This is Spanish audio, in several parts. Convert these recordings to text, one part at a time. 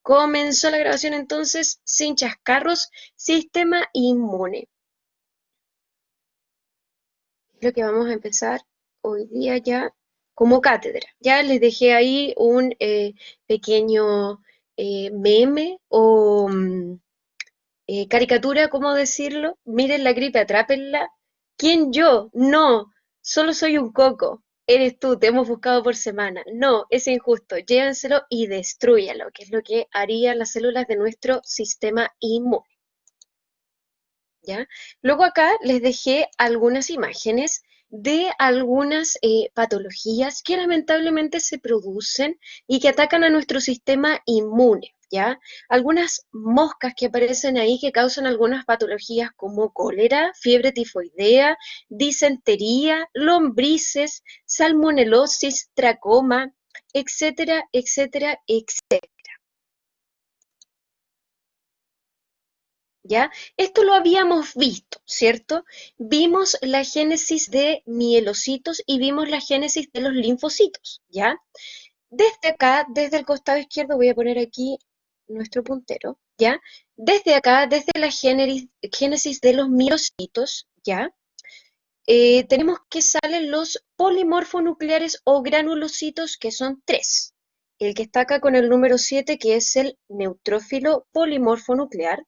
Comenzó la grabación entonces, sin chascarros, sistema inmune. Lo que vamos a empezar hoy día ya como cátedra. Ya les dejé ahí un pequeño meme o caricatura, ¿cómo decirlo? Miren la gripe, atrápenla. ¿Quién yo? No, solo soy un coco. Eres tú, te hemos buscado por semana. No, es injusto. Llévenselo y destrúyalo, que es lo que harían las células de nuestro sistema inmune. ¿Ya? Luego acá les dejé algunas imágenes de algunas patologías que lamentablemente se producen y que atacan a nuestro sistema inmune, ¿ya? Algunas moscas que aparecen ahí que causan algunas patologías como cólera, fiebre tifoidea, disentería, lombrices, salmonelosis, tracoma, etcétera, etcétera, etcétera. ¿Ya? Esto lo habíamos visto, ¿cierto? Vimos la génesis de mielocitos y vimos la génesis de los linfocitos, ¿ya? Desde acá, desde el costado izquierdo, voy a poner aquí nuestro puntero, ¿ya? Desde acá, desde la génesis de los mielocitos, ¿ya? Tenemos que salen los polimorfonucleares o granulocitos, que son tres. El que está acá con el número 7, que es el neutrófilo polimorfonuclear,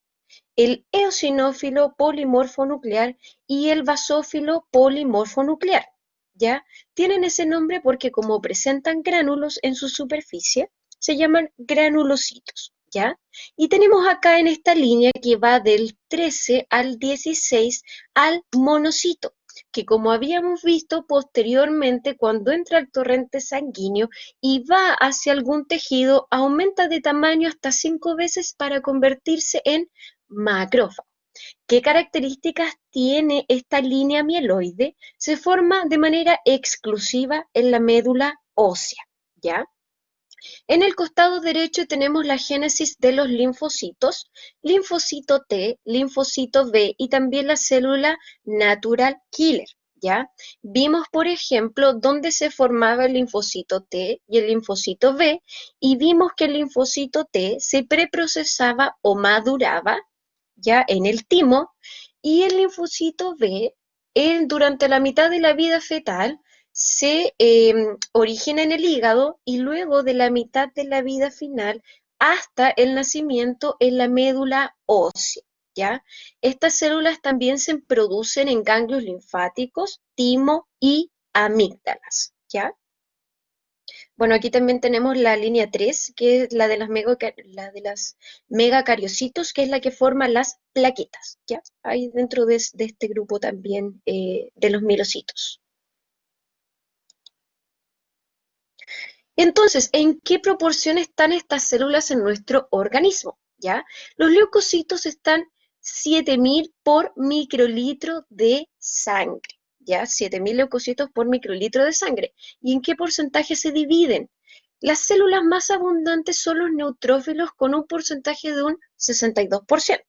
el eosinófilo polimorfonuclear y el basófilo polimorfonuclear, ¿ya? Tienen ese nombre porque como presentan gránulos en su superficie, se llaman granulocitos, ¿ya? Y tenemos acá en esta línea que va del 13 al 16 al monocito, que como habíamos visto posteriormente, cuando entra al torrente sanguíneo y va hacia algún tejido, aumenta de tamaño hasta 5 veces para convertirse en macrófago. ¿Qué características tiene esta línea mieloide? Se forma de manera exclusiva en la médula ósea, ¿ya? En el costado derecho tenemos la génesis de los linfocitos, linfocito T, linfocito B y también la célula natural killer, ¿ya? Vimos, por ejemplo, dónde se formaba el linfocito T y el linfocito B y vimos que el linfocito T se preprocesaba o maduraba ya en el timo, y el linfocito B, durante la mitad de la vida fetal, se origina en el hígado y luego de la mitad de la vida final hasta el nacimiento en la médula ósea, ¿ya? Estas células también se producen en ganglios linfáticos, timo y amígdalas, ¿ya? Bueno, aquí también tenemos la línea 3, que es la de las megacariocitos, que es la que forma las plaquetas, ¿ya? Hay dentro de este grupo también de los mielocitos. Entonces, ¿en qué proporción están estas células en nuestro organismo? ¿Ya? Los leucocitos están 7000 por microlitro de sangre, ¿ya? 7000 leucocitos por microlitro de sangre. ¿Y en qué porcentaje se dividen? Las células más abundantes son los neutrófilos con un porcentaje de un 62%.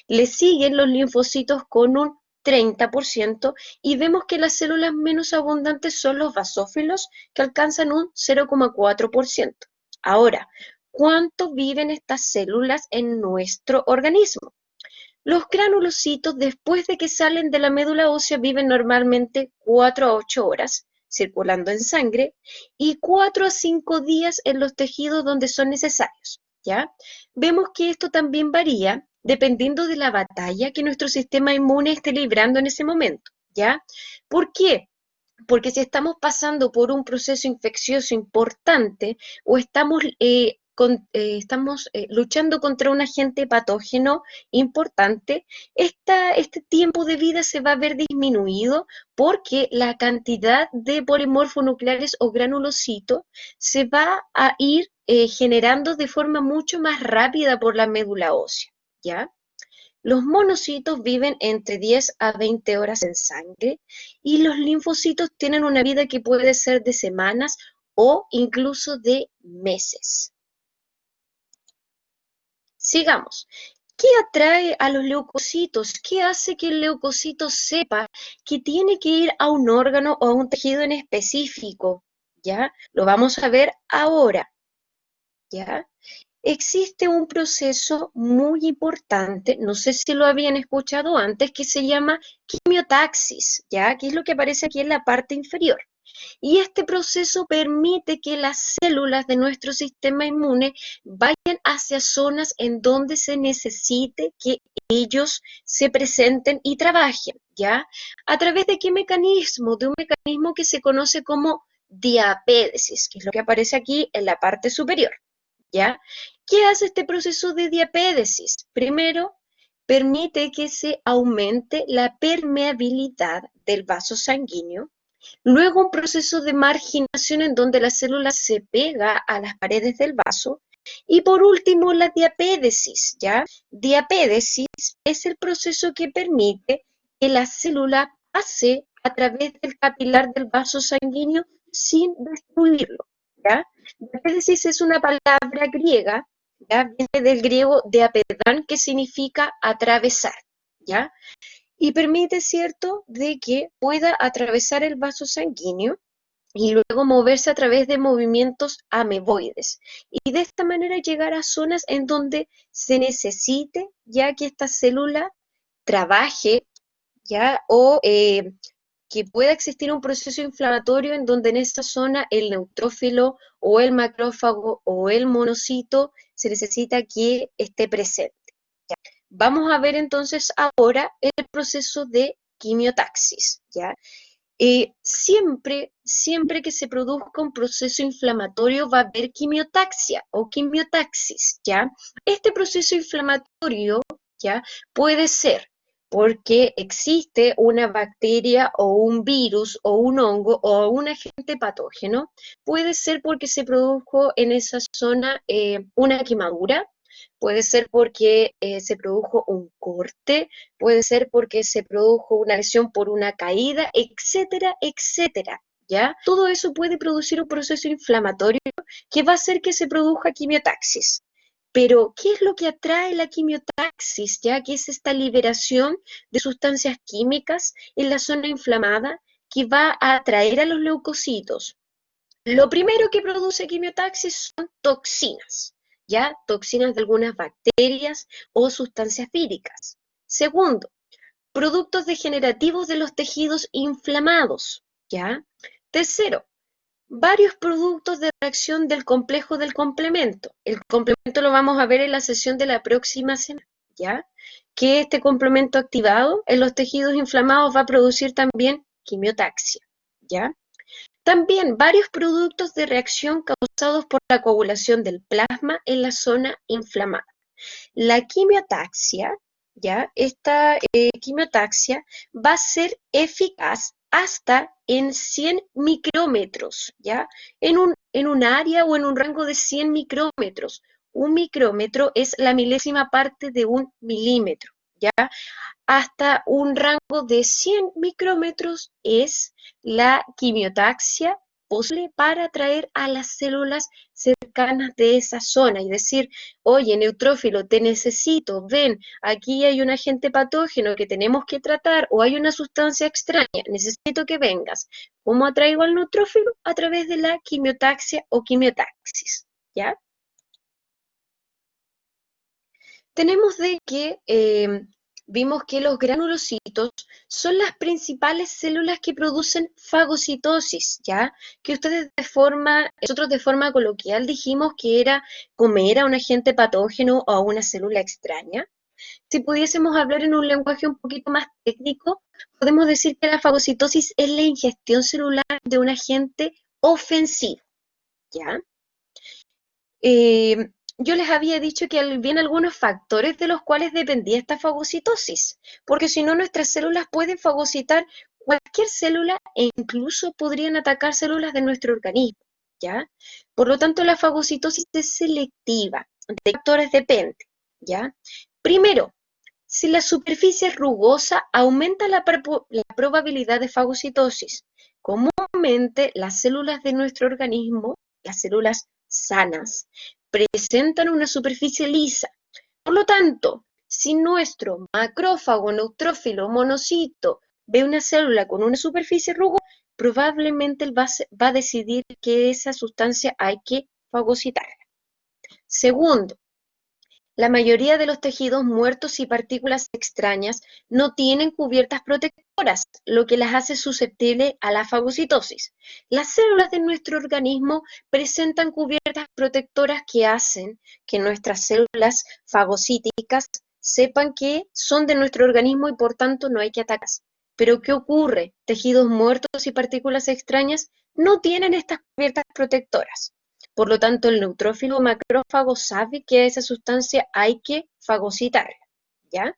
Le siguen los linfocitos con un 30% y vemos que las células menos abundantes son los basófilos, que alcanzan un 0,4%. Ahora, ¿cuánto viven estas células en nuestro organismo? Los granulocitos, después de que salen de la médula ósea, viven normalmente 4 a 8 horas circulando en sangre y 4 a 5 días en los tejidos donde son necesarios, ¿ya? Vemos que esto también varía dependiendo de la batalla que nuestro sistema inmune esté librando en ese momento, ¿ya? ¿Por qué? Porque si estamos pasando por un proceso infeccioso importante o estamos luchando contra un agente patógeno importante, este tiempo de vida se va a ver disminuido porque la cantidad de polimorfonucleares o granulocitos se va a ir generando de forma mucho más rápida por la médula ósea, ¿ya? Los monocitos viven entre 10 a 20 horas en sangre y los linfocitos tienen una vida que puede ser de semanas o incluso de meses. Sigamos. ¿Qué atrae a los leucocitos? ¿Qué hace que el leucocito sepa que tiene que ir a un órgano o a un tejido en específico? ¿Ya? Lo vamos a ver ahora. ¿Ya? existe un proceso muy importante, no sé si lo habían escuchado antes, que se llama quimiotaxis, ¿ya? Que es lo que aparece aquí en la parte inferior. Y este proceso permite que las células de nuestro sistema inmune vayan hacia zonas en donde se necesite que ellos se presenten y trabajen, ¿ya? ¿A través de qué mecanismo? De un mecanismo que se conoce como diapédesis, que es lo que aparece aquí en la parte superior, ¿ya? ¿Qué hace este proceso de diapédesis? Primero, permite que se aumente la permeabilidad del vaso sanguíneo. Luego un proceso de marginación en donde la célula se pega a las paredes del vaso. Y por último, la diapédesis, ¿ya? Diapédesis es el proceso que permite que la célula pase a través del capilar del vaso sanguíneo sin destruirlo, ¿ya? Diapédesis es una palabra griega, ¿ya? Viene del griego diapedán, que significa atravesar, ¿ya? Y permite, ¿cierto?, de que pueda atravesar el vaso sanguíneo y luego moverse a través de movimientos ameboides. Y de esta manera llegar a zonas en donde se necesite ya que esta célula trabaje, ya, o que pueda existir un proceso inflamatorio en donde en esa zona el neutrófilo o el macrófago o el monocito se necesita que esté presente. Vamos a ver entonces ahora el proceso de quimiotaxis, ¿ya? Siempre que se produzca un proceso inflamatorio va a haber quimiotaxia o quimiotaxis, ¿ya? Este proceso inflamatorio, ¿ya? Puede ser porque existe una bacteria o un virus o un hongo o un agente patógeno. Puede ser porque se produjo en esa zona una quemadura. Puede ser porque se produjo un corte, puede ser porque se produjo una lesión por una caída, etcétera, etcétera, ¿ya? Todo eso puede producir un proceso inflamatorio que va a hacer que se produzca quimiotaxis. Pero, ¿qué es lo que atrae la quimiotaxis, ya? Que es esta liberación de sustancias químicas en la zona inflamada que va a atraer a los leucocitos. Lo primero que produce quimiotaxis son toxinas, ¿ya? Toxinas de algunas bacterias o sustancias víricas. Segundo, productos degenerativos de los tejidos inflamados, ¿ya? Tercero, varios productos de reacción del complejo del complemento. El complemento lo vamos a ver en la sesión de la próxima semana, ¿ya? Que este complemento activado en los tejidos inflamados va a producir también quimiotaxia, ¿ya? También varios productos de reacción causados por la coagulación del plasma en la zona inflamada. La quimiotaxia, ¿ya? Esta quimiotaxia va a ser eficaz hasta en 100 micrómetros, ¿ya? En un área o en un rango de 100 micrómetros. Un micrómetro es la milésima parte de un milímetro, ¿ya? Hasta un rango de 100 micrómetros es la quimiotaxia posible para atraer a las células cercanas de esa zona y decir, oye, neutrófilo, te necesito, ven, aquí hay un agente patógeno que tenemos que tratar o hay una sustancia extraña, necesito que vengas. ¿Cómo atraigo al neutrófilo? A través de la quimiotaxia o quimiotaxis, ¿ya? Tenemos de que vimos que los granulocitos son las principales células que producen fagocitosis, ¿ya? Que nosotros de forma coloquial dijimos que era comer a un agente patógeno o a una célula extraña. Si pudiésemos hablar en un lenguaje un poquito más técnico, podemos decir que la fagocitosis es la ingestión celular de un agente ofensivo, ¿ya? Yo les había dicho que habían algunos factores de los cuales dependía esta fagocitosis, porque si no nuestras células pueden fagocitar cualquier célula e incluso podrían atacar células de nuestro organismo, ¿ya? Por lo tanto, la fagocitosis es selectiva, de factores depende, ¿ya? Primero, si la superficie es rugosa, aumenta la probabilidad de fagocitosis. Comúnmente, las células de nuestro organismo, las células sanas, presentan una superficie lisa. Por lo tanto, si nuestro macrófago, neutrófilo, monocito ve una célula con una superficie rugosa, probablemente él va a decidir que esa sustancia hay que fagocitar. Segundo, la mayoría de los tejidos muertos y partículas extrañas no tienen cubiertas protectoras, lo que las hace susceptibles a la fagocitosis. Las células de nuestro organismo presentan cubiertas protectoras que hacen que nuestras células fagocíticas sepan que son de nuestro organismo y por tanto no hay que atacarlas. Pero ¿qué ocurre? Tejidos muertos y partículas extrañas no tienen estas cubiertas protectoras. Por lo tanto, el neutrófilo macrófago sabe que a esa sustancia hay que fagocitarla, ¿ya?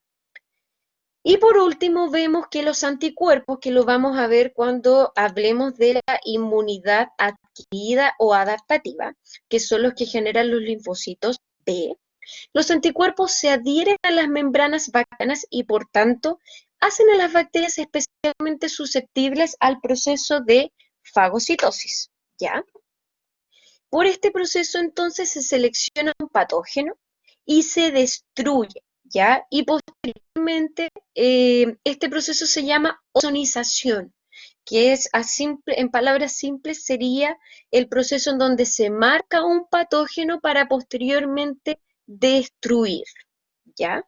Y por último, vemos que los anticuerpos, que lo vamos a ver cuando hablemos de la inmunidad adquirida o adaptativa, que son los que generan los linfocitos B, los anticuerpos se adhieren a las membranas bacterianas y por tanto hacen a las bacterias especialmente susceptibles al proceso de fagocitosis, ¿ya? Por este proceso entonces se selecciona un patógeno y se destruye, ¿ya? Y posteriormente este proceso se llama ozonización, que es en palabras simples sería el proceso en donde se marca un patógeno para posteriormente destruir, ¿ya?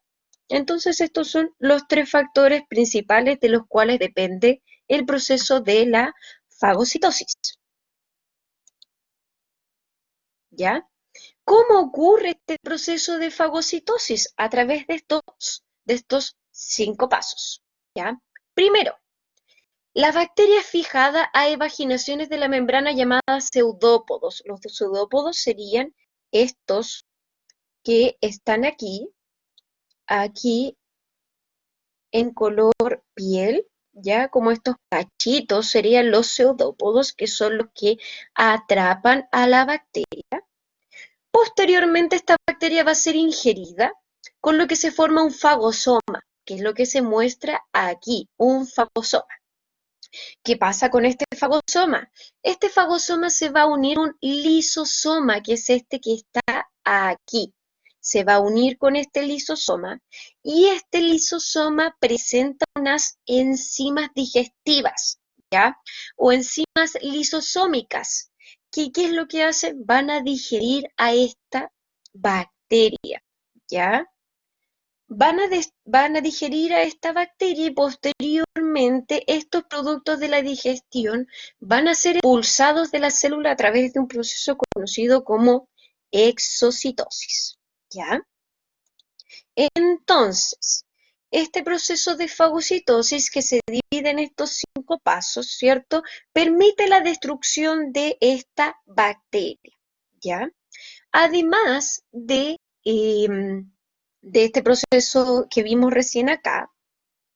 Entonces estos son los tres factores principales de los cuales depende el proceso de la fagocitosis, ¿ya? ¿Cómo ocurre este proceso de fagocitosis? A través de estos 5 pasos, ¿ya? Primero, la bacteria es fijada a evaginaciones de la membrana llamadas pseudópodos. Los pseudópodos serían estos que están aquí en color piel, ¿ya? Como estos cachitos serían los pseudópodos, que son los que atrapan a la bacteria. Posteriormente, esta bacteria va a ser ingerida, con lo que se forma un fagosoma, que es lo que se muestra aquí, un fagosoma. ¿Qué pasa con este fagosoma? Este fagosoma se va a unir a un lisosoma, que es este que está aquí. Se va a unir con este lisosoma y este lisosoma presenta unas enzimas digestivas, ¿ya? O enzimas lisosómicas. ¿Qué es lo que hacen? Van a digerir a esta bacteria, ¿ya? Van a digerir a esta bacteria y posteriormente estos productos de la digestión van a ser expulsados de la célula a través de un proceso conocido como exocitosis, ¿ya? Entonces, este proceso de fagocitosis que se divide en estos 5 pasos, ¿cierto? Permite la destrucción de esta bacteria, ¿ya? Además de este proceso que vimos recién acá,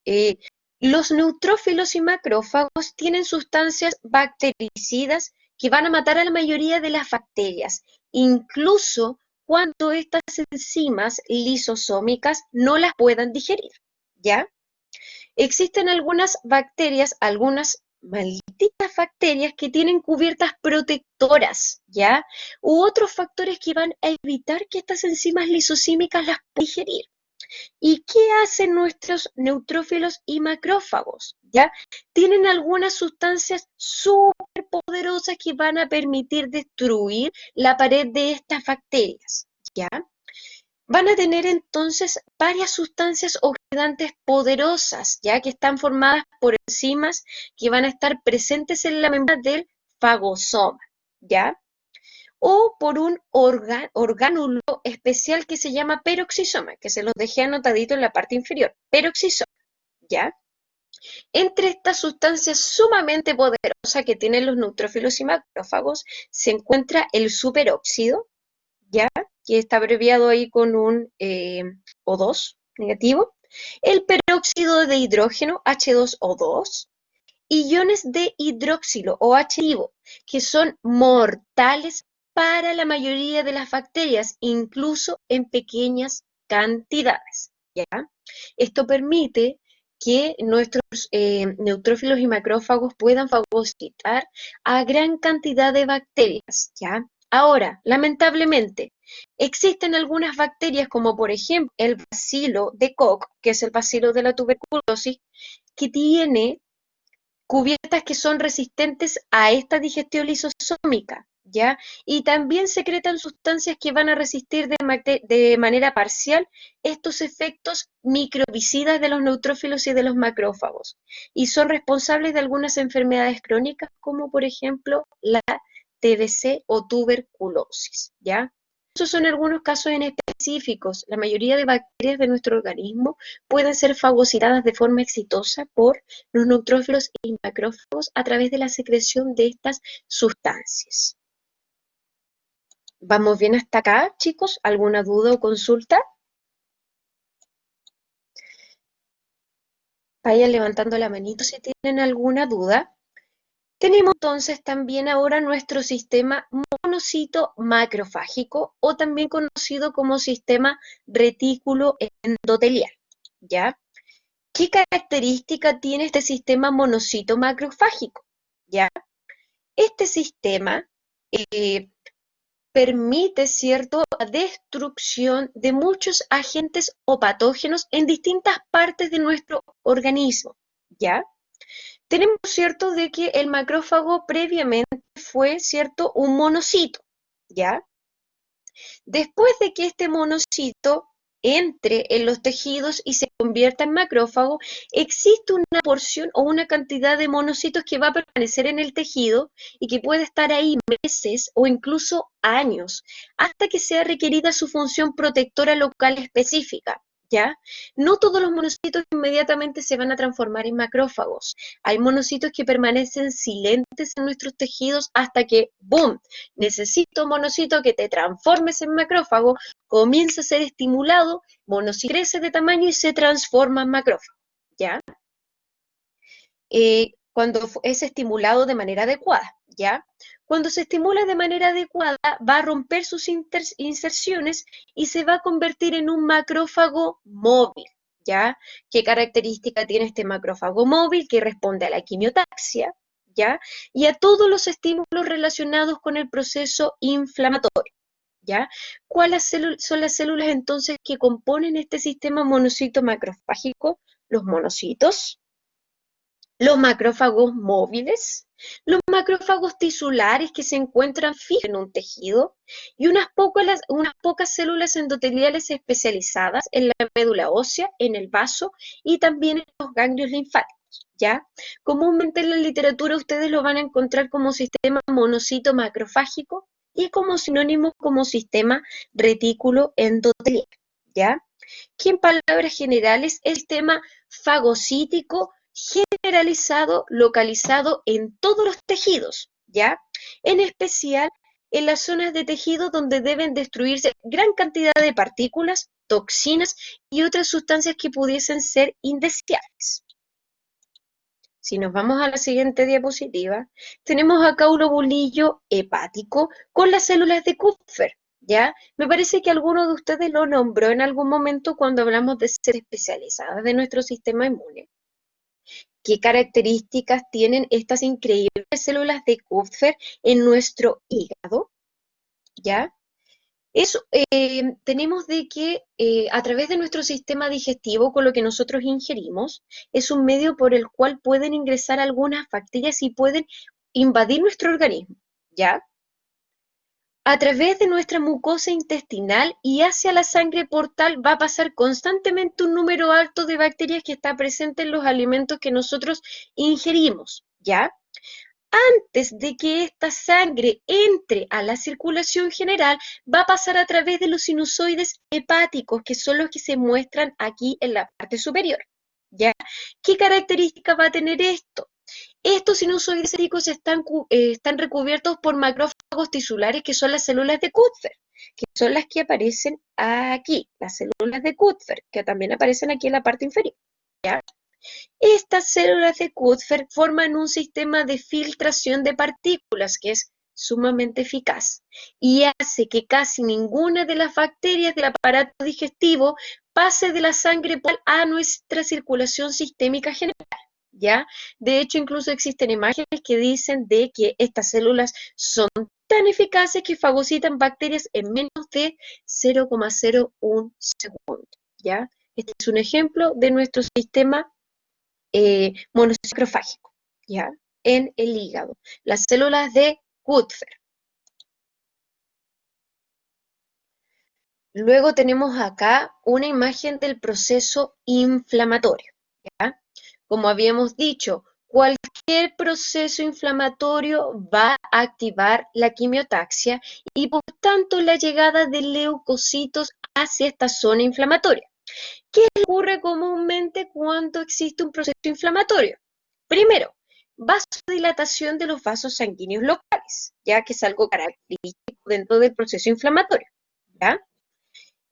eh, los neutrófilos y macrófagos tienen sustancias bactericidas que van a matar a la mayoría de las bacterias, incluso cuando estas enzimas lisosómicas no las puedan digerir, ¿ya? Existen algunas bacterias, algunas malditas bacterias que tienen cubiertas protectoras, ¿ya? U otros factores que van a evitar que estas enzimas lisosímicas las puedan digerir. ¿Y qué hacen nuestros neutrófilos y macrófagos? ¿Ya? Tienen algunas sustancias súper poderosas que van a permitir destruir la pared de estas bacterias, ¿ya? Van a tener entonces varias sustancias oxidantes poderosas, ya que están formadas por enzimas que van a estar presentes en la membrana del fagosoma, ¿ya? O por un orgánulo especial que se llama peroxisoma, que se los dejé anotadito en la parte inferior, peroxisoma, ¿ya? Entre estas sustancias sumamente poderosas que tienen los neutrófilos y macrófagos se encuentra el superóxido, ¿ya? Que está abreviado ahí con un O2 negativo, el peróxido de hidrógeno, H2O2, iones de hidroxilo, OH vivo, que son mortales para la mayoría de las bacterias, incluso en pequeñas cantidades, ¿ya? Esto permite que nuestros neutrófilos y macrófagos puedan fagocitar a gran cantidad de bacterias, ¿ya? Ahora, lamentablemente, existen algunas bacterias como por ejemplo el bacilo de Koch, que es el bacilo de la tuberculosis, que tiene cubiertas que son resistentes a esta digestión lisosómica, ¿ya? Y también secretan sustancias que van a resistir de manera parcial estos efectos microbicidas de los neutrófilos y de los macrófagos, y son responsables de algunas enfermedades crónicas, como por ejemplo la TBC o tuberculosis, ¿ya? Esos son algunos casos en específicos. La mayoría de bacterias de nuestro organismo pueden ser fagocitadas de forma exitosa por los neutrófilos y macrófagos a través de la secreción de estas sustancias. ¿Vamos bien hasta acá, chicos? ¿Alguna duda o consulta? Vayan levantando la manito si tienen alguna duda. Tenemos entonces también ahora nuestro sistema monocito macrofágico, o también conocido como sistema retículo endotelial, ¿ya? ¿Qué característica tiene este sistema monocito macrofágico? ¿Ya? Este sistema eh, permite, ¿cierto?, la destrucción de muchos agentes o patógenos en distintas partes de nuestro organismo, ¿ya? Tenemos, ¿cierto?, de que el macrófago previamente fue, ¿cierto?, un monocito, ¿ya? Después de que este monocito entre en los tejidos y se convierta en macrófago, existe una porción o una cantidad de monocitos que va a permanecer en el tejido y que puede estar ahí meses o incluso años, hasta que sea requerida su función protectora local específica, ¿ya? No todos los monocitos inmediatamente se van a transformar en macrófagos. Hay monocitos que permanecen silentes en nuestros tejidos hasta que, ¡boom!, necesito, monocito, que te transformes en macrófago, comienza a ser estimulado, monocito crece de tamaño y se transforma en macrófago, ¿ya? Cuando es estimulado de manera adecuada, ¿ya? Cuando se estimula de manera adecuada, va a romper sus inserciones y se va a convertir en un macrófago móvil, ¿ya? ¿Qué característica tiene este macrófago móvil? Que responde a la quimiotaxia, ¿ya? Y a todos los estímulos relacionados con el proceso inflamatorio, ¿ya? ¿Cuáles son las células entonces que componen este sistema monocito macrofágico? Los monocitos, los macrófagos móviles, los macrófagos tisulares que se encuentran fijos en un tejido, y unas pocas células endoteliales especializadas en la médula ósea, en el vaso y también en los ganglios linfáticos, ¿ya? Comúnmente en la literatura ustedes lo van a encontrar como sistema monocito macrofágico y como sinónimo como sistema retículo endotelial, ¿ya? Que en palabras generales es el sistema fagocítico generalizado, localizado en todos los tejidos, ¿ya? En especial en las zonas de tejido donde deben destruirse gran cantidad de partículas, toxinas y otras sustancias que pudiesen ser indeseables. Si nos vamos a la siguiente diapositiva, tenemos acá un ovulillo hepático con las células de Kupffer, ¿ya? Me parece que alguno de ustedes lo nombró en algún momento cuando hablamos de células especializadas de nuestro sistema inmune. ¿Qué características tienen estas increíbles células de Kupffer en nuestro hígado? ¿Ya? Tenemos de que a través de nuestro sistema digestivo, con lo que nosotros ingerimos, es un medio por el cual pueden ingresar algunas bacterias y pueden invadir nuestro organismo, ¿ya? A través de nuestra mucosa intestinal y hacia la sangre portal va a pasar constantemente un número alto de bacterias que está presente en los alimentos que nosotros ingerimos, ¿ya? Antes de que esta sangre entre a la circulación general, va a pasar a través de los sinusoides hepáticos, que son los que se muestran aquí en la parte superior, ¿ya? ¿Qué característica va a tener esto? Estos sinusoides hepáticos están recubiertos por macrófagos tisulares, que son las células de Kupffer, que son las que aparecen aquí, las células de Kupffer, que también aparecen aquí en la parte inferior, ¿ya? Estas células de Kupffer forman un sistema de filtración de partículas que es sumamente eficaz y hace que casi ninguna de las bacterias del aparato digestivo pase de la sangre a nuestra circulación sistémica general, ¿ya? De hecho, incluso existen imágenes que dicen de que estas células son tan eficaces que fagocitan bacterias en menos de 0,01 segundo, ¿ya? Este es un ejemplo de nuestro sistema monocicrofágico, ¿ya? En el hígado. Las células de Kupffer. Luego tenemos acá una imagen del proceso inflamatorio, ¿ya? Como habíamos dicho, cualquier proceso inflamatorio va a activar la quimiotaxia y por tanto la llegada de leucocitos hacia esta zona inflamatoria. ¿Qué ocurre comúnmente cuando existe un proceso inflamatorio? Primero, vasodilatación de los vasos sanguíneos locales, ya que es algo característico dentro del proceso inflamatorio, ¿ya?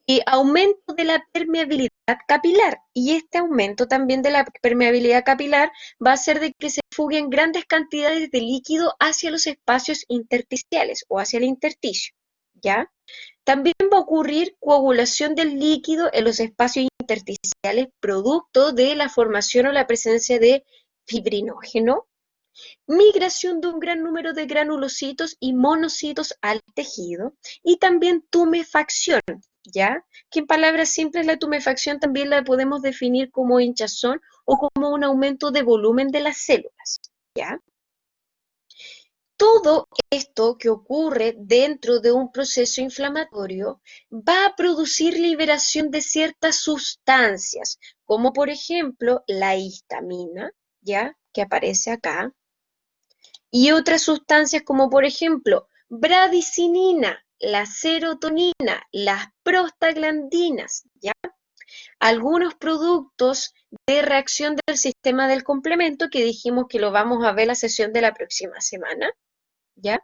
Y aumento de la permeabilidad capilar. Y este aumento también de la permeabilidad capilar va a hacer de que se fuguen grandes cantidades de líquido hacia los espacios intersticiales o hacia el intersticio, ¿ya? También va a ocurrir coagulación del líquido en los espacios intersticiales producto de la formación o la presencia de fibrinógeno, migración de un gran número de granulocitos y monocitos al tejido y también tumefacción, ¿ya? Que en palabras simples la tumefacción también la podemos definir como hinchazón o como un aumento de volumen de las células, ¿ya? Todo esto que ocurre dentro de un proceso inflamatorio va a producir liberación de ciertas sustancias, como por ejemplo la histamina, ¿ya? Que aparece acá, y otras sustancias como por ejemplo bradicinina, la serotonina, las prostaglandinas, ¿ya? Algunos productos de reacción del sistema del complemento que dijimos que lo vamos a ver la sesión de la próxima semana, ¿ya?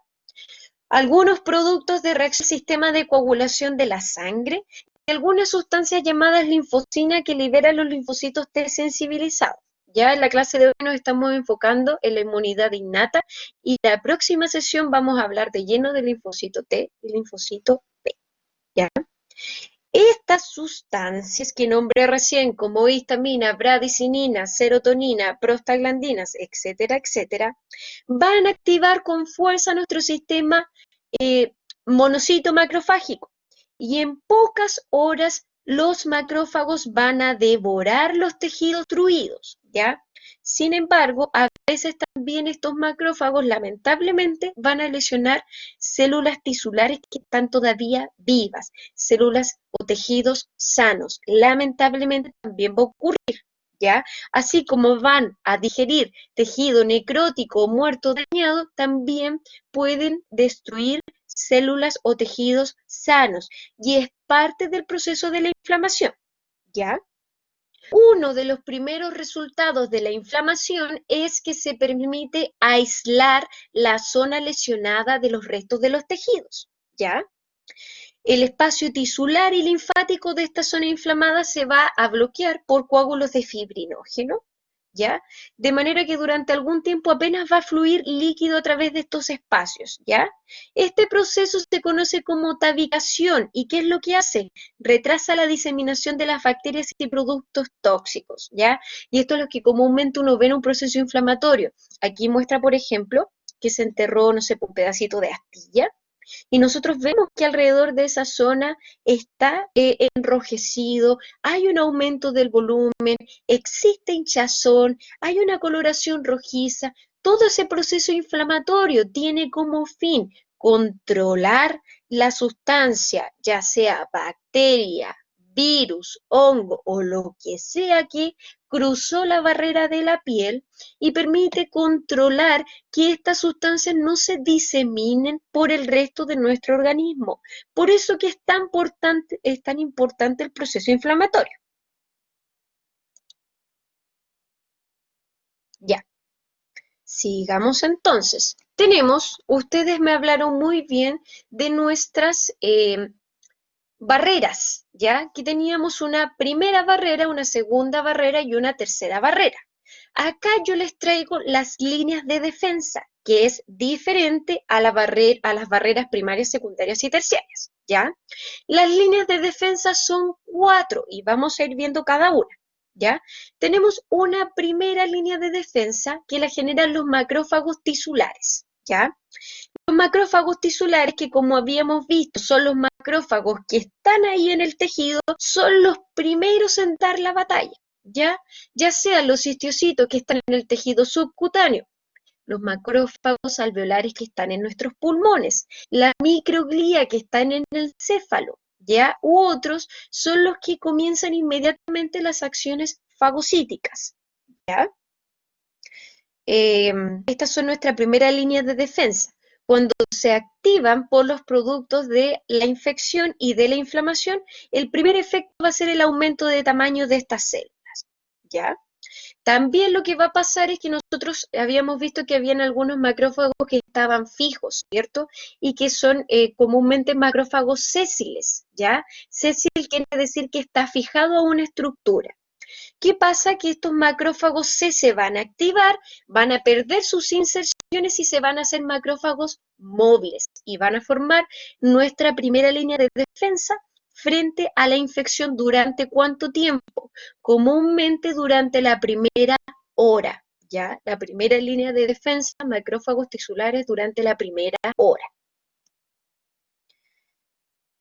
Algunos productos de reacción del sistema de coagulación de la sangre y algunas sustancias llamadas linfocina que liberan los linfocitos T sensibilizados. Ya en la clase de hoy nos estamos enfocando en la inmunidad innata y la próxima sesión vamos a hablar de lleno de linfocito T y linfocito B. ¿Ya? Estas sustancias que nombré recién como histamina, bradicinina, serotonina, prostaglandinas, etcétera, etcétera, van a activar con fuerza nuestro sistema eh, monocito macrofágico y en pocas horas los macrófagos van a devorar los tejidos destruidos, ¿ya? Sin embargo, a veces también estos macrófagos lamentablemente van a lesionar células tisulares que están todavía vivas, células o tejidos sanos. Lamentablemente también va a ocurrir, ¿ya? Así como van a digerir tejido necrótico o muerto dañado, también pueden destruir células o tejidos sanos y es parte del proceso de la inflamación, ¿ya? Uno de los primeros resultados de la inflamación es que se permite aislar la zona lesionada de los restos de los tejidos, ¿ya? El espacio tisular y linfático de esta zona inflamada se va a bloquear por coágulos de fibrinógeno, ¿ya? De manera que durante algún tiempo apenas va a fluir líquido a través de estos espacios, ¿ya? Este proceso se conoce como tabicación. ¿Y qué es lo que hace? Retrasa la diseminación de las bacterias y productos tóxicos, ¿ya? Y esto es lo que comúnmente uno ve en un proceso inflamatorio. Aquí muestra, por ejemplo, que se enterró, no sé, un pedacito de astilla, y nosotros vemos que alrededor de esa zona está enrojecido, hay un aumento del volumen, existe hinchazón, hay una coloración rojiza. Todo ese proceso inflamatorio tiene como fin controlar la sustancia, ya sea bacteria, virus, hongo o lo que sea que cruzó la barrera de la piel y permite controlar que estas sustancias no se diseminen por el resto de nuestro organismo. Por eso que es tan importante el proceso inflamatorio. Ya, sigamos entonces. Ustedes me hablaron muy bien de nuestras barreras, ¿ya? Que teníamos una primera barrera, una segunda barrera y una tercera barrera. Acá yo les traigo las líneas de defensa, que es diferente a a las barreras primarias, secundarias y terciarias, ¿ya? Las líneas de defensa son cuatro y vamos a ir viendo cada una, ¿ya? Tenemos una primera línea de defensa que la generan los macrófagos tisulares, ¿ya? Los macrófagos tisulares, que como habíamos visto son los macrófagos que están ahí en el tejido, son los primeros en dar la batalla, ¿ya? Ya sean los histocitos que están en el tejido subcutáneo, los macrófagos alveolares que están en nuestros pulmones, la microglía que están en el céfalo, ¿ya? U otros son los que comienzan inmediatamente las acciones fagocíticas, ¿ya? Estas son nuestra primera línea de defensa. Cuando se activan por los productos de la infección y de la inflamación, el primer efecto va a ser el aumento de tamaño de estas células, ¿ya? También lo que va a pasar es que nosotros habíamos visto que habían algunos macrófagos que estaban fijos, ¿cierto? Y que son comúnmente macrófagos sésiles, ¿ya? Sésil quiere decir que está fijado a una estructura. ¿Qué pasa? Que estos macrófagos se van a activar, van a perder sus inserciones y se van a hacer macrófagos móviles y van a formar nuestra primera línea de defensa frente a la infección. ¿Durante cuánto tiempo? Comúnmente durante la primera hora, ¿ya? La primera línea de defensa, macrófagos tisulares durante la primera hora.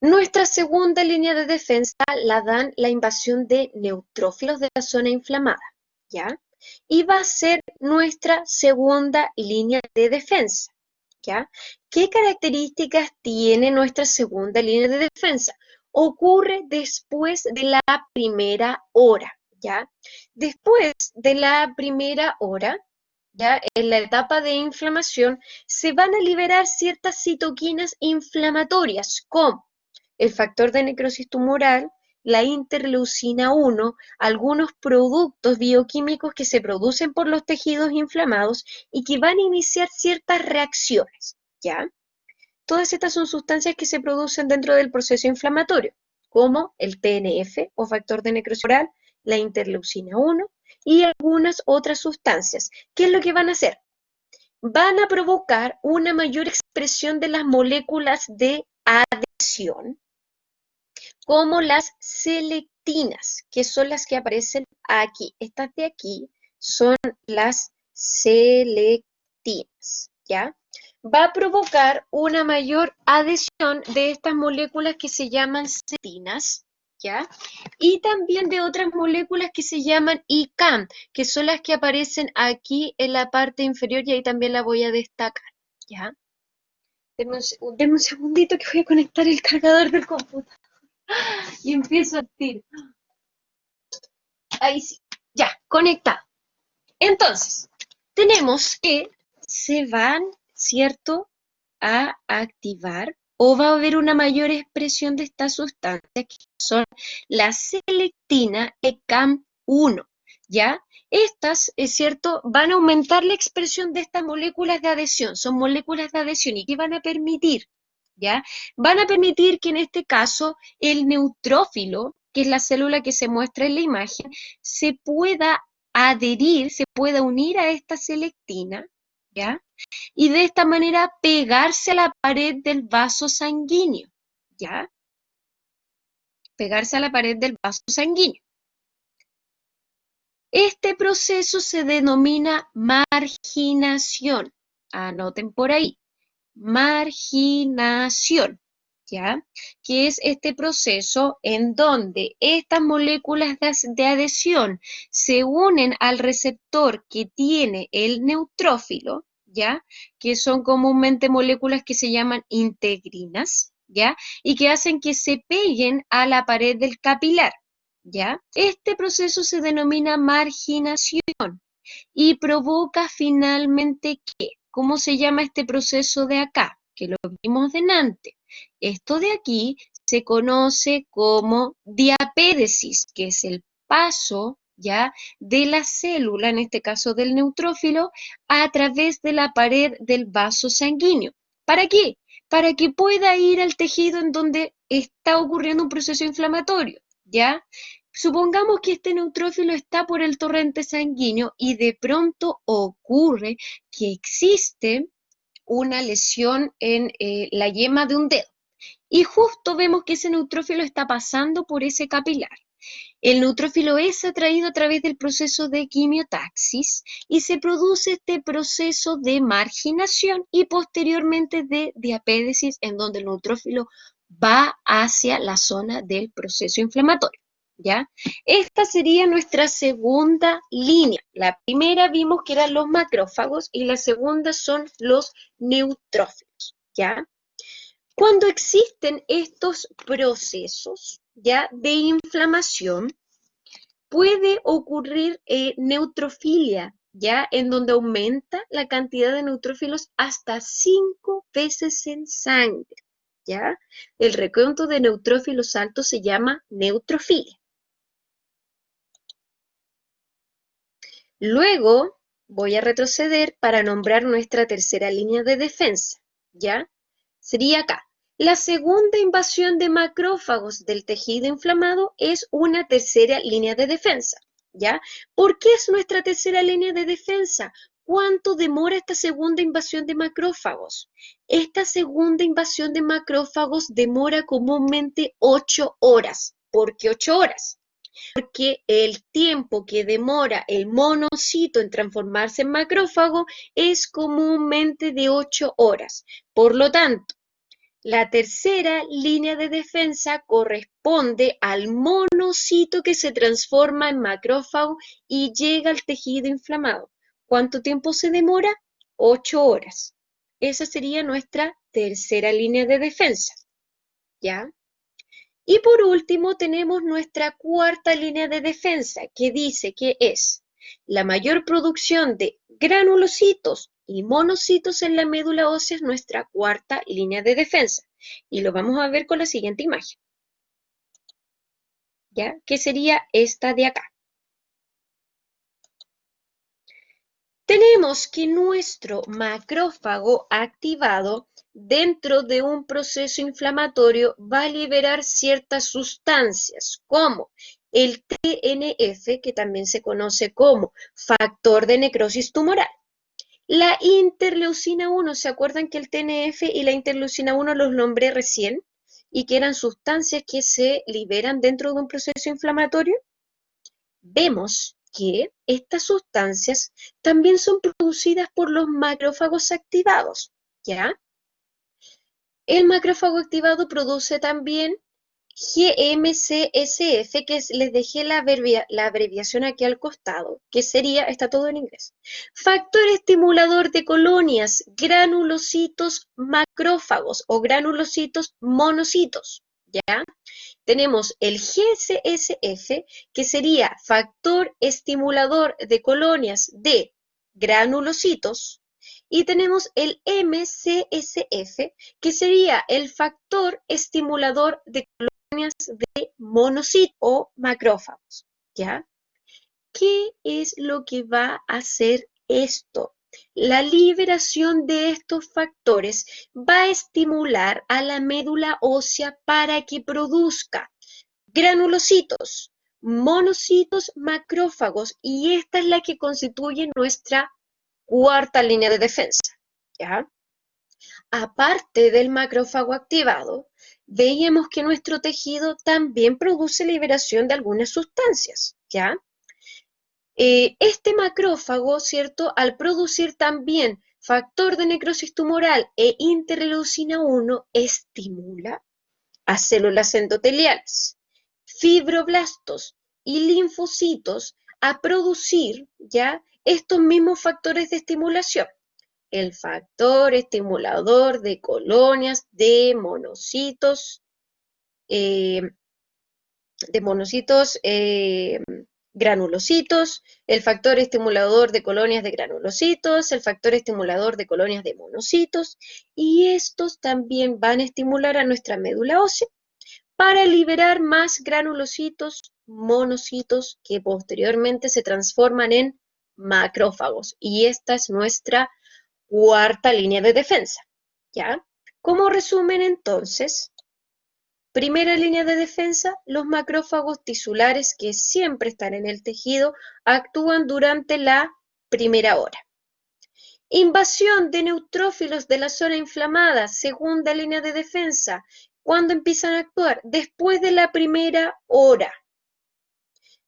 Nuestra segunda línea de defensa la dan la invasión de neutrófilos de la zona inflamada, ¿ya? Y va a ser nuestra segunda línea de defensa, ¿ya? ¿Qué características tiene nuestra segunda línea de defensa? Ocurre después de la primera hora, ¿ya? Después de la primera hora, ¿ya? En la etapa de inflamación, se van a liberar ciertas citoquinas inflamatorias, como el factor de necrosis tumoral, la interleucina 1, algunos productos bioquímicos que se producen por los tejidos inflamados y que van a iniciar ciertas reacciones, ¿ya? Todas estas son sustancias que se producen dentro del proceso inflamatorio, como el TNF o factor de necrosis tumoral, la interleucina 1 y algunas otras sustancias. ¿Qué es lo que van a hacer? Van a provocar una mayor expresión de las moléculas de adhesión, como las selectinas, que son las que aparecen aquí. Estas de aquí son las selectinas, ¿ya? Va a provocar una mayor adhesión de estas moléculas que se llaman selectinas, ¿ya? Y también de otras moléculas que se llaman ICAM, que son las que aparecen aquí en la parte inferior, y ahí también la voy a destacar, ¿ya? Denme un segundito que voy a conectar el cargador del computador y empiezo a tiro. Ahí sí, ya, conectado. Entonces, tenemos que se van, ¿cierto?, a activar o va a haber una mayor expresión de estas sustancias que son la selectina ECAM1, ¿ya? Estas, es cierto, van a aumentar la expresión de estas moléculas de adhesión, son moléculas de adhesión y que van a permitir, ¿ya? Van a permitir que en este caso el neutrófilo, que es la célula que se muestra en la imagen, se pueda adherir, se pueda unir a esta selectina, ¿ya? Y de esta manera pegarse a la pared del vaso sanguíneo, ¿ya? Pegarse a la pared del vaso sanguíneo. Este proceso se denomina marginación. Anoten por ahí. Marginación, ¿ya? Que es este proceso en donde estas moléculas de adhesión se unen al receptor que tiene el neutrófilo, ¿ya? Que son comúnmente moléculas que se llaman integrinas, ¿ya? Y que hacen que se peguen a la pared del capilar, ¿ya? Este proceso se denomina marginación y provoca finalmente ¿qué? ¿Cómo se llama este proceso de acá? Que lo vimos delante. Esto de aquí se conoce como diapédesis, que es el paso, ¿ya?, de la célula, en este caso del neutrófilo, a través de la pared del vaso sanguíneo. ¿Para qué? Para que pueda ir al tejido en donde está ocurriendo un proceso inflamatorio, ¿ya? Supongamos que este neutrófilo está por el torrente sanguíneo y de pronto ocurre que existe una lesión en la yema de un dedo. Y justo vemos que ese neutrófilo está pasando por ese capilar. El neutrófilo es atraído a través del proceso de quimiotaxis y se produce este proceso de marginación y posteriormente de diapédesis, en donde el neutrófilo va hacia la zona del proceso inflamatorio, ¿ya? Esta sería nuestra segunda línea. La primera vimos que eran los macrófagos y la segunda son los neutrófilos, ¿ya? Cuando existen estos procesos ya de inflamación, puede ocurrir neutrofilia, ¿ya? En donde aumenta la cantidad de neutrófilos hasta 5 veces en sangre, ¿ya? El recuento de neutrófilos altos se llama neutrofilia. Luego voy a retroceder para nombrar nuestra tercera línea de defensa, ¿ya? Sería acá. La segunda invasión de macrófagos del tejido inflamado es una tercera línea de defensa, ¿ya? ¿Por qué es nuestra tercera línea de defensa? ¿Cuánto demora esta segunda invasión de macrófagos? Esta segunda invasión de macrófagos demora comúnmente 8 horas. ¿Por qué 8 horas? Porque el tiempo que demora el monocito en transformarse en macrófago es comúnmente de 8 horas. Por lo tanto, la tercera línea de defensa corresponde al monocito que se transforma en macrófago y llega al tejido inflamado. ¿Cuánto tiempo se demora? 8 horas. Esa sería nuestra tercera línea de defensa, ¿ya? Y por último tenemos nuestra cuarta línea de defensa, que dice que es la mayor producción de granulocitos y monocitos en la médula ósea, es nuestra cuarta línea de defensa. Y lo vamos a ver con la siguiente imagen, ¿ya? Que sería esta de acá. Tenemos que nuestro macrófago activado dentro de un proceso inflamatorio va a liberar ciertas sustancias como el TNF, que también se conoce como factor de necrosis tumoral. La interleucina 1, ¿se acuerdan que el TNF y la interleucina 1 los nombré recién? Y que eran sustancias que se liberan dentro de un proceso inflamatorio. Vemos que estas sustancias también son producidas por los macrófagos activados, ¿ya? El macrófago activado produce también GMCSF, que les dejé la abreviación aquí al costado, que sería, está todo en inglés, factor estimulador de colonias, granulocitos macrófagos o granulocitos monocitos, ¿ya? Tenemos el GCSF, que sería factor estimulador de colonias de granulocitos, y tenemos el MCSF, que sería el factor estimulador de colonias de monocitos o macrófagos, ¿ya? ¿Qué es lo que va a hacer esto? La liberación de estos factores va a estimular a la médula ósea para que produzca granulocitos, monocitos, macrófagos, y esta es la que constituye nuestra cuarta línea de defensa, ¿ya? Aparte del macrófago activado, veíamos que nuestro tejido también produce liberación de algunas sustancias, ¿ya? Este macrófago, ¿cierto? Al producir también factor de necrosis tumoral e interleucina 1, estimula a células endoteliales, fibroblastos y linfocitos a producir ya estos mismos factores de estimulación. El factor estimulador de colonias eh, de monocitos granulocitos, el factor estimulador de colonias de granulocitos, el factor estimulador de colonias de monocitos, y estos también van a estimular a nuestra médula ósea para liberar más granulocitos, monocitos, que posteriormente se transforman en macrófagos. Y esta es nuestra cuarta línea de defensa, ¿ya? Como resumen, entonces, primera línea de defensa, los macrófagos tisulares que siempre están en el tejido actúan durante la primera hora. Invasión de neutrófilos de la zona inflamada, segunda línea de defensa. ¿Cuándo empiezan a actuar? Después de la primera hora.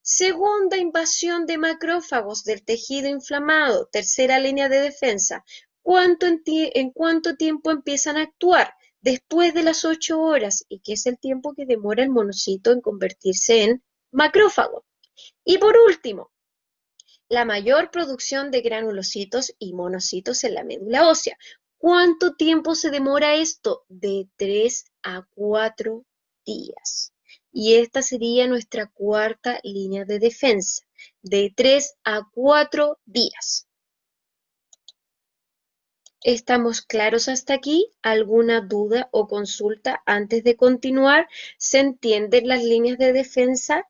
Segunda invasión de macrófagos del tejido inflamado, tercera línea de defensa. ¿En cuánto tiempo empiezan a actuar? Después de las 8 horas, y que es el tiempo que demora el monocito en convertirse en macrófago. Y por último, la mayor producción de granulocitos y monocitos en la médula ósea. ¿Cuánto tiempo se demora esto? De 3 a 4 días. Y esta sería nuestra cuarta línea de defensa, de 3 a 4 días. ¿Estamos claros hasta aquí? ¿Alguna duda o consulta antes de continuar? ¿Se entienden las líneas de defensa?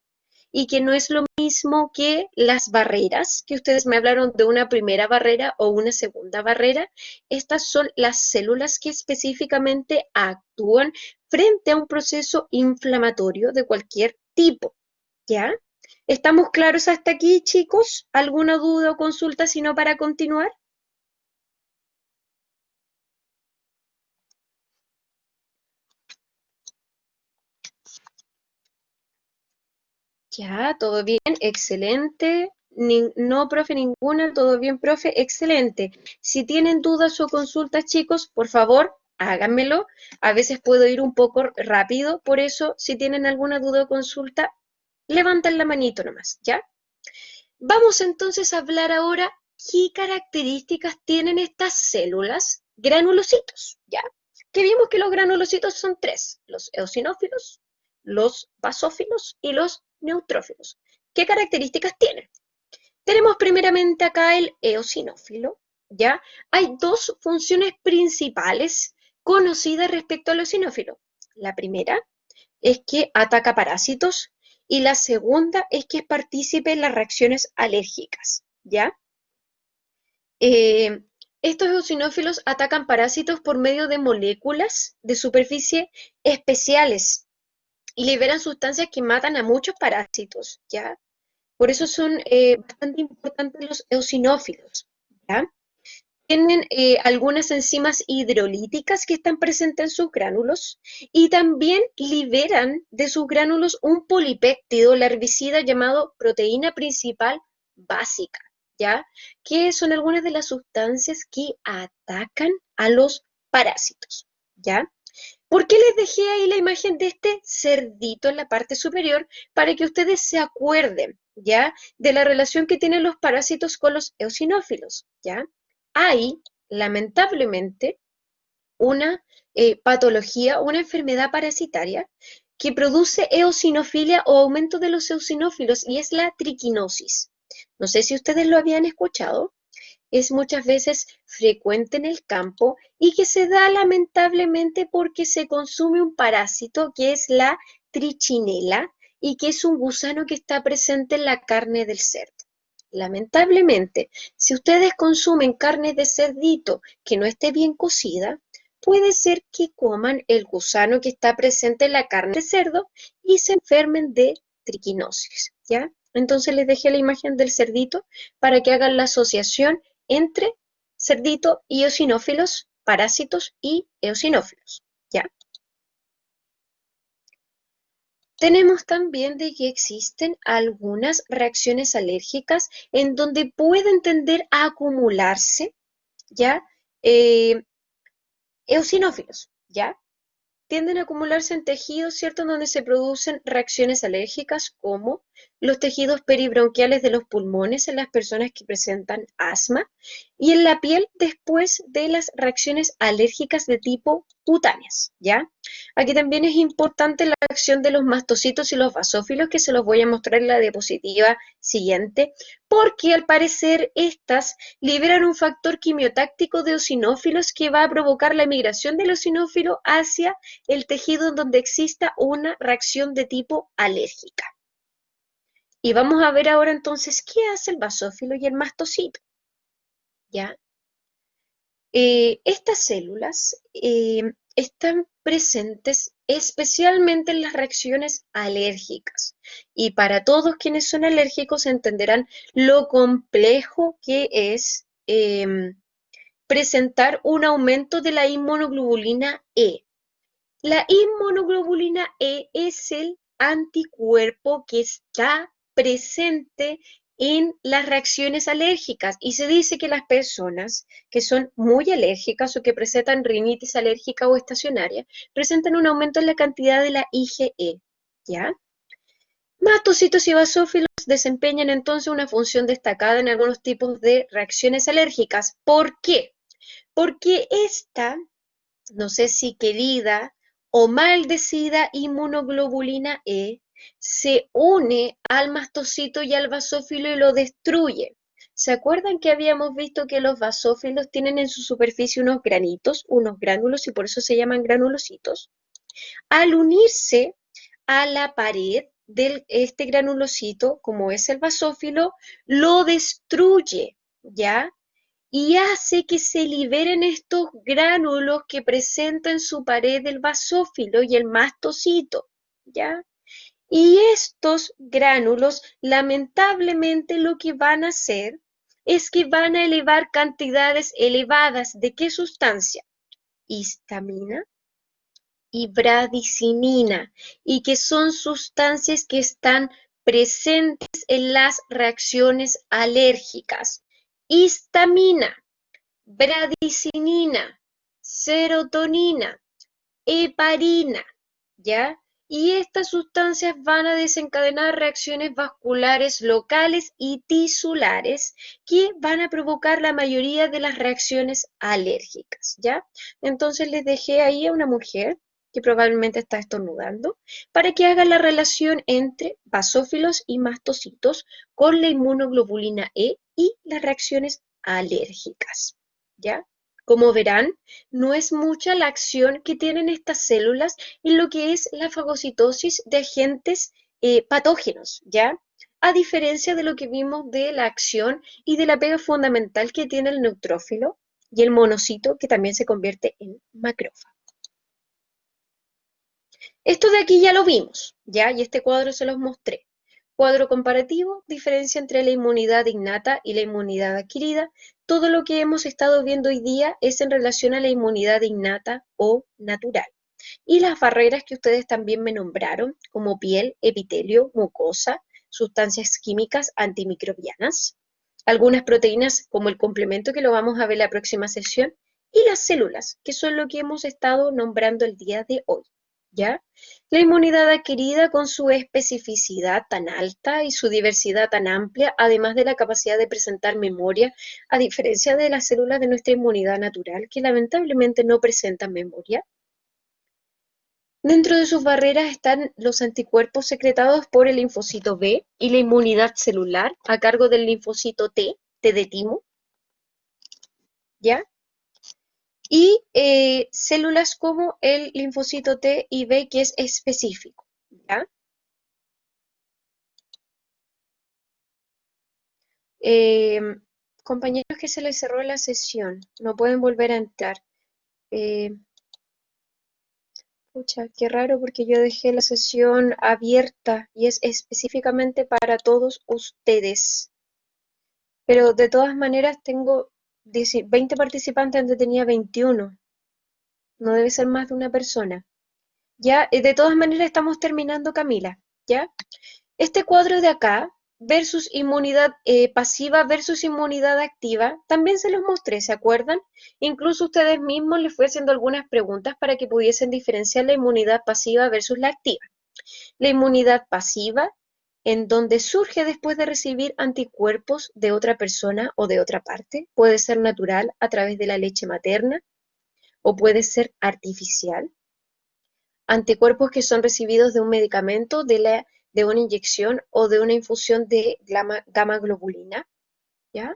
Y que no es lo mismo que las barreras, que ustedes me hablaron de una primera barrera o una segunda barrera. Estas son las células que específicamente actúan frente a un proceso inflamatorio de cualquier tipo, ¿ya? ¿Estamos claros hasta aquí, chicos? ¿Alguna duda o consulta, si no, para continuar? Ya, todo bien, excelente. No, profe, ninguna, todo bien, profe, excelente. Si tienen dudas o consultas, chicos, por favor, háganmelo. A veces puedo ir un poco rápido, por eso, si tienen alguna duda o consulta, levanten la manito nomás, ¿ya? Vamos entonces a hablar ahora qué características tienen estas células granulocitos, ¿ya? Que vimos que los granulocitos son tres, los eosinófilos, los basófilos y los neutrófilos. ¿Qué características tienen? Tenemos primeramente acá el eosinófilo, ¿ya? Hay dos funciones principales conocidas respecto al eosinófilo. La primera es que ataca parásitos y la segunda es que es partícipe en las reacciones alérgicas, ¿ya? Eh, Estos eosinófilos atacan parásitos por medio de moléculas de superficie especiales y liberan sustancias que matan a muchos parásitos, ¿ya? Por eso son bastante importantes los eosinófilos, ¿ya? Tienen algunas enzimas hidrolíticas que están presentes en sus gránulos y también liberan de sus gránulos un polipéptido, la herbicida llamado proteína principal básica, ¿ya? Que son algunas de las sustancias que atacan a los parásitos, ¿ya? ¿Por qué les dejé ahí la imagen de este cerdito en la parte superior? Para que ustedes se acuerden, ¿ya? De la relación que tienen los parásitos con los eosinófilos, ¿ya? Hay, lamentablemente, una patología, una enfermedad parasitaria que produce eosinofilia o aumento de los eosinófilos y es la triquinosis. No sé si ustedes lo habían escuchado, es muchas veces frecuente en el campo y que se da lamentablemente porque se consume un parásito que es la trichinela y que es un gusano que está presente en la carne del cerdo. Lamentablemente, si ustedes consumen carne de cerdito que no esté bien cocida, puede ser que coman el gusano que está presente en la carne de cerdo y se enfermen de triquinosis, ¿ya? Entonces les dejé la imagen del cerdito para que hagan la asociación entre cerdito y eosinófilos, parásitos y eosinófilos, ¿ya? Tenemos también de que existen algunas reacciones alérgicas en donde pueden tender a acumularse, ¿ya? Eh, Eosinófilos, ¿ya? Tienden a acumularse en tejidos, ¿cierto?, donde se producen reacciones alérgicas como los tejidos peribronquiales de los pulmones en las personas que presentan asma y en la piel después de las reacciones alérgicas de tipo cutáneas, ¿ya? Aquí también es importante la acción de los mastocitos y los basófilos, que se los voy a mostrar en la diapositiva siguiente, porque al parecer estas liberan un factor quimiotáctico de eosinófilos que va a provocar la migración del eosinófilo hacia el tejido en donde exista una reacción de tipo alérgica. Y vamos a ver ahora entonces qué hace el basófilo y el mastocito, ¿ya? Estas células están presentes especialmente en las reacciones alérgicas. Y para todos quienes son alérgicos entenderán lo complejo que es presentar un aumento de la inmunoglobulina E. La inmunoglobulina E es el anticuerpo que está presente en las reacciones alérgicas y se dice que las personas que son muy alérgicas o que presentan rinitis alérgica o estacionaria presentan un aumento en la cantidad de la IgE, ¿ya? Mastocitos y basófilos desempeñan entonces una función destacada en algunos tipos de reacciones alérgicas. ¿Por qué? Porque esta, no sé si querida o maldecida inmunoglobulina E, se une al mastocito y al basófilo y lo destruye. ¿Se acuerdan que habíamos visto que los basófilos tienen en su superficie unos granitos, unos gránulos, y por eso se llaman granulocitos? Al unirse a la pared de este granulocito, como es el basófilo, lo destruye, ¿ya? Y hace que se liberen estos gránulos que presenta en su pared el basófilo y el mastocito, ¿ya? Y estos gránulos, lamentablemente, lo que van a hacer es que van a elevar cantidades elevadas de ¿qué sustancia? Histamina y bradicinina, y que son sustancias que están presentes en las reacciones alérgicas. Histamina, bradicinina, serotonina, heparina, ¿ya? Y estas sustancias van a desencadenar reacciones vasculares locales y tisulares que van a provocar la mayoría de las reacciones alérgicas, ¿ya? Entonces les dejé ahí a una mujer que probablemente está estornudando para que haga la relación entre basófilos y mastocitos con la inmunoglobulina E y las reacciones alérgicas, ¿ya? Como verán, no es mucha la acción que tienen estas células en lo que es la fagocitosis de agentes patógenos, ¿ya? A diferencia de lo que vimos de la acción y de la pega fundamental que tiene el neutrófilo y el monocito, que también se convierte en macrófago. Esto de aquí ya lo vimos, ¿ya? Y este cuadro se los mostré. Cuadro comparativo, diferencia entre la inmunidad innata y la inmunidad adquirida. Todo lo que hemos estado viendo hoy día es en relación a la inmunidad innata o natural. Y las barreras que ustedes también me nombraron, como piel, epitelio, mucosa, sustancias químicas antimicrobianas, algunas proteínas como el complemento que lo vamos a ver la próxima sesión, y las células, que son lo que hemos estado nombrando el día de hoy, ¿ya? La inmunidad adquirida con su especificidad tan alta y su diversidad tan amplia, además de la capacidad de presentar memoria, a diferencia de las células de nuestra inmunidad natural, que lamentablemente no presentan memoria. Dentro de sus barreras están los anticuerpos secretados por el linfocito B y la inmunidad celular a cargo del linfocito T de timo, ¿ya? Y células como el linfocito T y B que es específico, ¿ya? Eh, Compañeros que se les cerró la sesión, no pueden volver a entrar. Eh, Pucha, qué raro porque yo dejé la sesión abierta y es específicamente para todos ustedes. Pero de todas maneras tengo 20 participantes donde tenía 21. No debe ser más de una persona. Ya, de todas maneras estamos terminando, Camila. ¿Ya? Este cuadro de acá, versus inmunidad pasiva versus inmunidad activa, también se los mostré, ¿se acuerdan? Incluso ustedes mismos les fui haciendo algunas preguntas para que pudiesen diferenciar la inmunidad pasiva versus la activa. La inmunidad pasiva, en donde surge después de recibir anticuerpos de otra persona o de otra parte, puede ser natural a través de la leche materna o puede ser artificial. Anticuerpos que son recibidos de un medicamento, de una inyección o de una infusión de gamma globulina, ¿ya?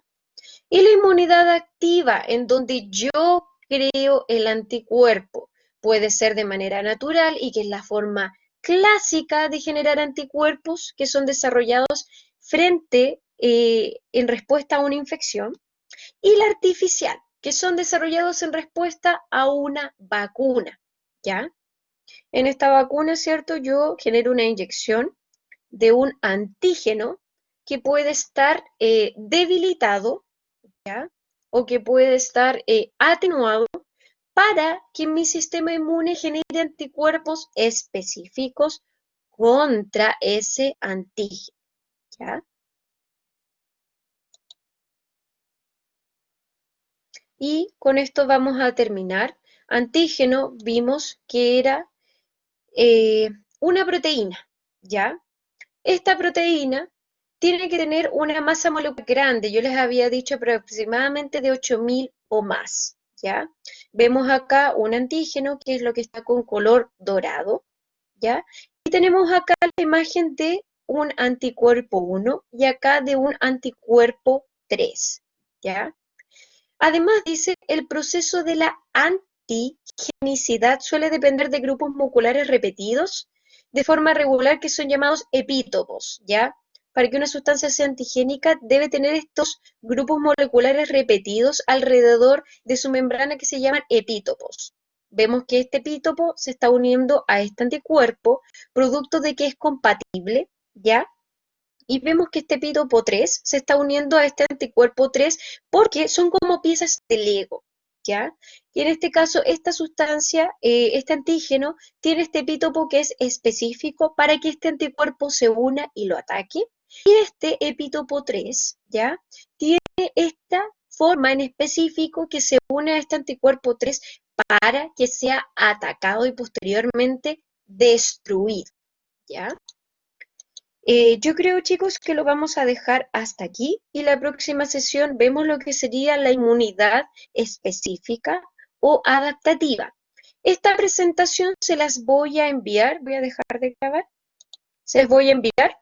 Y la inmunidad activa, en donde yo creo el anticuerpo, puede ser de manera natural y que es la forma clásica de generar anticuerpos que son desarrollados en respuesta a una infección, y la artificial, que son desarrollados en respuesta a una vacuna, ¿ya? En esta vacuna, ¿cierto? Yo genero una inyección de un antígeno que puede estar debilitado, ¿ya? O que puede estar atenuado para que mi sistema inmune genere anticuerpos específicos contra ese antígeno, ¿ya? Y con esto vamos a terminar. Antígeno vimos que era una proteína, ¿ya? Esta proteína tiene que tener una masa molecular grande, yo les había dicho aproximadamente de 8000 o más, ¿ya? Vemos acá un antígeno, que es lo que está con color dorado, ¿ya? Y tenemos acá la imagen de un anticuerpo 1 y acá de un anticuerpo 3, ¿ya? Además dice, el proceso de la antigenicidad suele depender de grupos moleculares repetidos de forma regular que son llamados epítopos, ¿ya? Para que una sustancia sea antigénica debe tener estos grupos moleculares repetidos alrededor de su membrana que se llaman epítopos. Vemos que este epítopo se está uniendo a este anticuerpo, producto de que es compatible, ¿ya? Y vemos que este epitopo 3 se está uniendo a este anticuerpo 3 porque son como piezas de Lego, ¿ya? Y en este caso, esta sustancia, este antígeno, tiene este epitopo que es específico para que este anticuerpo se una y lo ataque. Y este epitopo 3, ¿ya? Tiene esta forma en específico que se une a este anticuerpo 3 para que sea atacado y posteriormente destruido, ¿ya? Yo creo, chicos, que lo vamos a dejar hasta aquí y la próxima sesión vemos lo que sería la inmunidad específica o adaptativa. Esta presentación se las voy a enviar, voy a dejar de grabar, se las voy a enviar